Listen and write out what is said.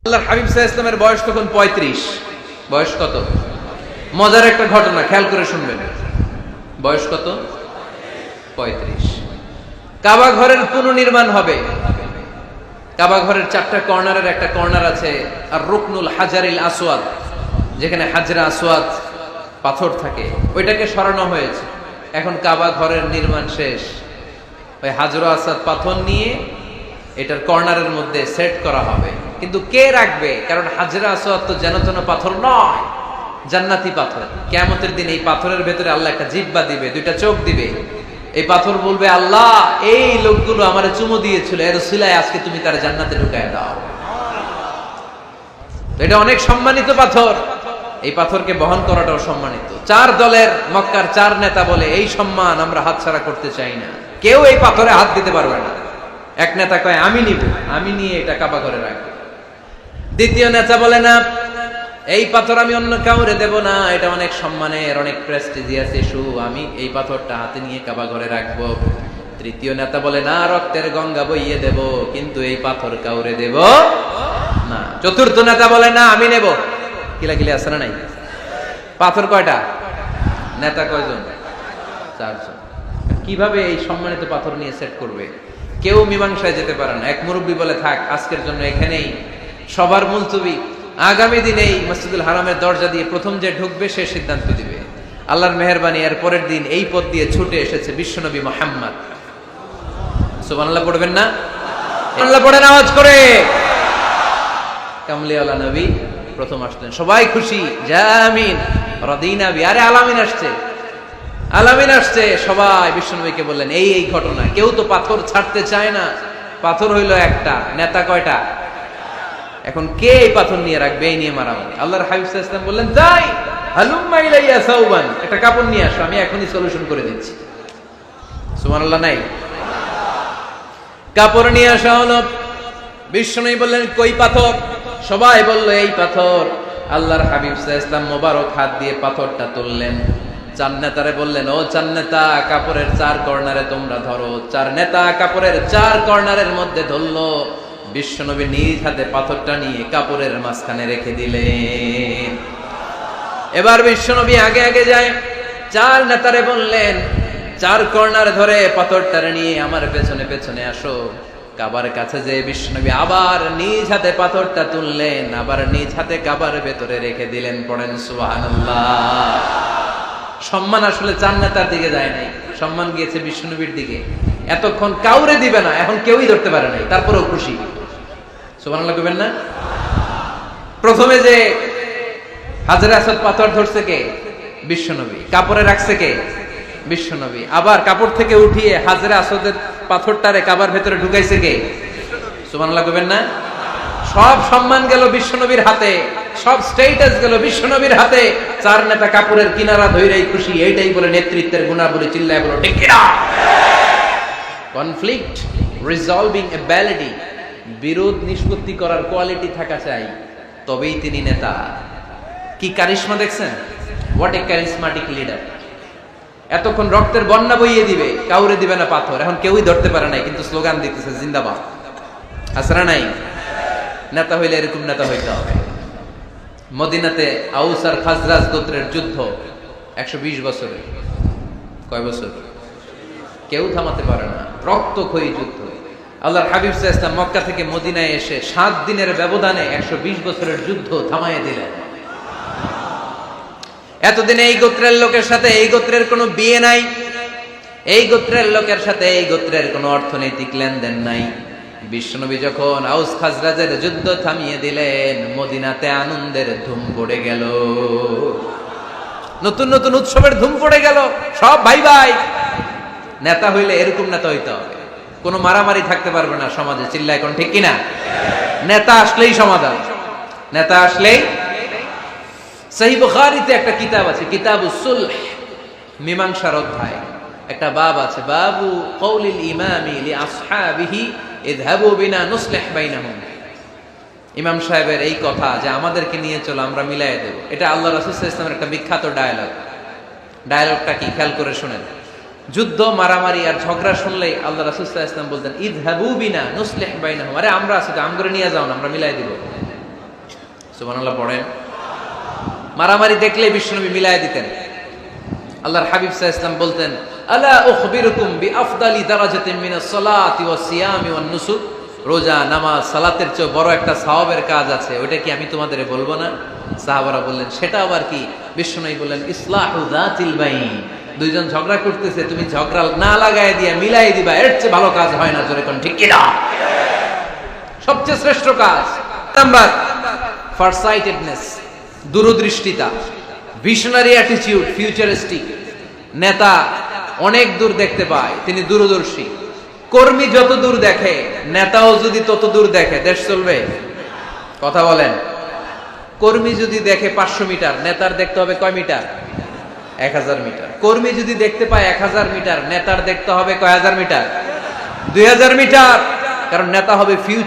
আল্লাহর হাবিব সাল্লাল্লাহু আলাইহি ওয়াসাল্লামের বয়স তখন 35। বয়স কত? মজার একটা ঘটনা, খেয়াল করে শুনবেন। বয়স কত? 35। কাবা ঘরের পুনর্নির্মাণ হবে। কাবা ঘরের 4টা কর্নারের একটা কর্নার আছে আর রুকনুল হাজারিল আসওয়াদ, যেখানে হাজরা আসওয়াদ পাথর থাকে, ওইটাকে সরানো হয়েছে। এখন কাবা ঘরের নির্মাণ শেষ, ওই হাজরা আসওয়াদ পাথর নিয়ে এটার কর্নারের মধ্যে সেট করা হবে। কিন্তু কে রাখবে? কারণ হাজরা আসওয়াদ তো যেন তেন পাথর নয়, জান্নাতি পাথর। কিয়ামতের দিন এই পাথরের ভেতরে আল্লাহ একটা জিহ্বা দিবে, 2টা চোখ দিবে। এই পাথর বলবে, আল্লাহ এই লোকগুলো আমারে চুমু দিয়েছিল, এর উসিলায় আজকে তুমি তার জান্নাতে ঢুকায় দাও। এটা অনেক সম্মানিত পাথর, এই পাথরকে বহন করাটাও সম্মানিত। 4 দলের মক্কার 4 নেতা বলে, এই সম্মান আমরা হাতছাড়া করতে চাই না, কেউ এই পাথরে হাত দিতে পারবে না। এক নেতা কয়, আমি নিব, আমি নিয়ে এটা কাবা ঘরে রাখবো। দ্বিতীয় নেতা বলে, না, এই পাথর আমি অন্য কাউরে দেব না, এটা অনেক সম্মানের, অনেক প্রেস্টিজিয়াস ইস্যু, আমি এই পাথরটা হাতে নিয়ে কাবা ঘরে রাখবো। তৃতীয় নেতা বলে, না, রক্তের গঙ্গা বইয়ে দেব, কিন্তু এই পাথর কাউরে দেব না। চতুর্থ নেতা বলে, না, আমি নেব। কিলাকিলি আছে না নাই? পাথর কয়টা? নেতা কয়জন? 4 জন। কিভাবে এই সম্মানিত পাথর নিয়ে সেট করবে? কেউ মীমাংসায় যেতে পারে না। এক মুরব্বী বলে, থাক, আজকের জন্য এখানেই সবার মুলতবি, আগামী দিনে এই মসজিদুল হারামের দরজা দিয়ে প্রথম যে ঢুকবে সে সিদ্ধান্ত দিবে। আল্লাহর মেহেরবানি, এর পরের দিন এই পথ দিয়ে ছুটে এসেছে বিশ্বনবী মুহাম্মদ। সুবহানাল্লাহ পড়বেন না? আল্লাহ পড়েন আওয়াজ করে। কামলিওয়ালা নবী প্রথম আসলেন, সবাই খুশি, জামিন রাদিনা বি। আরে আলামিন আসছে, আলামিন আসছে। সবাই বিশ্বনবীকে বললেন, এই এই ঘটনা। কেউ তো পাথর ছাড়তে চায় না। পাথর হইল একটা, নেতা কয়টা? এখন কে এই পাথর নিয়ে রাখবে? এই নিয়ে মারামারি। আল্লাহর হাবিব সাল্লাল্লাহু আলাইহি ওয়াসাল্লাম বললেন, যাই, হালুম্মা ইলাইয়া সাওবান, একটা কাপড় নিয়ে আসো, আমি এখনই সলিউশন করে দিচ্ছি। সুবহানাল্লাহ নাই? কাপড় নিয়ে আসা হলো। বিশ্বনবী বললেন, কই পাথর? সবাই বলল, এই পাথর। আল্লাহর হাবিব সাল্লাল্লাহু আলাইহি ওয়াসাল্লাম মোবারক হাত দিয়ে পাথরটা তুললেন। 4 নেতারে বললেন, ও 4 নেতা, কাপড়ের 4 কর্নারে তোমরা ধরো। 4 নেতা কাপড়ের 4 কর্নারের মধ্যে ধরলো। বিশ্বনবী নিজ হাতে পাথরটা নিয়ে কাপড়ের মাঝখানে রেখে দিলেন। এবার বিশ্বনবী আগে আগে যায়। 4 নেতারে বললেন, 4 কর্নার ধরে পাথরটারে নিয়ে আমার পেছনে পেছনে আসো। কাবার কাছে যে বিশ্বনবী আবার নিজ হাতে পাথরটা তুললেন, আবার নিজ হাতে কাবার ভেতরে রেখে দিলেন। পড়েন সুবহানাল্লাহ। সম্মান আসলে 4 নেতার দিকে যায় নাই, সম্মান গিয়েছে বিশ্বনবীর দিকে। এতক্ষণ কাউরে দিবে না, এখন কেউই ধরতে পারে নাই, তারপরেও খুশি। সুবহানাল্লাহ কইবেন না? প্রথমে যে হাজরে আসওয়াদ পাথর ধরছে কে? বিশ্বনবী। কাপড়ে রাখছে কে? বিশ্বনবী। আবার কাপড় থেকে উঠিয়ে হাজরে আসওয়াদের পাথরটারে কাবার ভেতরে ঢুকাইছে কে? সুবহানাল্লাহ কইবেন না? সব সম্মান গেল বিশ্বনবীর হাতে, সব স্ট্যাটাস গেল বিশ্বনবীর হাতে। 4 নেতা কাপড়ের কিনারা ধইরাই খুশি। এইটাই বলে নেতৃত্বের গুণাবলী। চিল্লায় বলো ঠিক কিনা? কনফ্লিক্ট রিজলভিং এবিলিটি, বিরোধ নিষ্পত্তি করার কোয়ালিটি থাকা চাই, তবেই তিনি নেতা। কি কারিশমা দেখছেন? What a charismatic leader. এতক্ষণ রক্তের বন্যা বইয়ে দিবে, কাউরে দিবে না পাথর। এখন কেউই ধরতে পারে নাই, কিন্তু স্লোগান দিতেছে জিন্দাবাদ। আসরা নাই? নেতা হইলে এরকম নেতা হইতে হবে। মদিনাতে আউস আর খাজরাজ গোত্রের যুদ্ধ 120 বছরের। কয় বছর? কেউ থামাতে পারে না, রক্তক্ষয়ী যুদ্ধ। আল্লাহর হাবিব সাল্লাল্লাহু আলাইহি ওয়াসাল্লাম মক্কা থেকে মদিনায় এসে 7 দিনের ব্যবধানে 120 বছরের যুদ্ধ থামাইয়া দিলেন। এতদিন এই গোত্রের লোকের সাথে এই গোত্রের কোনো বিয়ে নাই, এই গোত্রের লোকের সাথে এই গোত্রের কোনো অর্থনৈতিক লেনদেন নাই। বিশ্বনবী যখন আউস খাজরাজের যুদ্ধ থামিয়ে দিলেন, মদিনাতে আনন্দের ধুম পড়ে গেল, নতুন নতুন উৎসবের ধুম পড়ে গেল। সব ভাই ভাই। নেতা হইলে এরকম নেতা হইতে হবে, কোনো মারামারি থাকতে পারবে না সমাজে। চিল্লায় কোন ঠিক কিনা? নেতা আসলেই সমাধান, নেতা আসলেই। সহিহ বুখারীতে একটা কিতাব আছে, কিতাবুস সুলহ, মীমাংসার অধ্যায়। একটা বাব আছে, বাবু কওলিল ইমামি লিআসহাবিহি ইযহাবু বিনা নুসলিহ বাইনাহুম। ইমাম সাহেবের এই কথা যে আমাদেরকে নিয়ে চলো, আমরা মিলাইয়া দেব, এটা আল্লাহ রাসূল সাল্লাল্লাহু আলাইহি ওয়াসাল্লামের একটা বিখ্যাত ডায়ালগ। ডায়ালগটা কি? খেয়াল করে শুনেন। যুদ্ধ, মারামারি আর ঝগড়া শুনলেই আল্লাহ রাসূল সাল্লাল্লাহু আলাইহি ওয়াসাল্লাম বলতেন, ইযহাবু বিনা নুসলিহ বাইনাহুম। আরে আমরা আছি তো, আমগরে নিয়ে যাও না, আমরা মিলাই দিব। সুবহানাল্লাহ পড়েন। মারামারি দেখলে বিশ্বনবী মিলায় দিতেন। আল্লাহর হাবিব সাল্লাল্লাহু আলাইহি ওয়াসাল্লাম বলতেন, আলা উখবিরুকুম বিআফদালি দারাজাতিন মিনাস সালাতি ওয়াস সিয়ামি ওয়ান নুসুক। রোজা, নামাজ, সালাতের চেয়ে বড় একটা সওয়াবের কাজ আছে, ওটা কি আমি তোমাদের বলবো না? সাহাবারা বললেন, সেটা আবার কি? বিশ্বনবী বললেন, ইসলাহু যাতিল বাইন। দুইজন ঝগড়া করতেছে, তুমি ঝগড়া না লাগায় দিয়া মিলাই দিবা, এর চেয়ে ভালো কাজ হয় না। জোরে কোন ঠিক কি না? সবচেয়ে শ্রেষ্ঠ কাজ। নাম্বার ফারসাইটেডনেস, দূরদৃষ্টিতা, ভিশনারি অ্যাটিটিউড, ফিউচারিস্টিক। নেতা অনেক দূর দেখতে পায়, তিনি দূরদর্শী। কর্মী যত দূর দেখে, নেতাও যদি তত দূর দেখে, দেশ চলবে? কথা বলেন। কর্মী যদি দেখে 500 মিটার, নেতার দেখতে হবে কয় মিটার? 1000 মিটার। কর্মী যদি দেখতে পায় 1000 মিটার, নেতার দেখতে হবে কয় হাজার মিটার? 2000 মিটার। কারণ নেতা হবে ফিউচার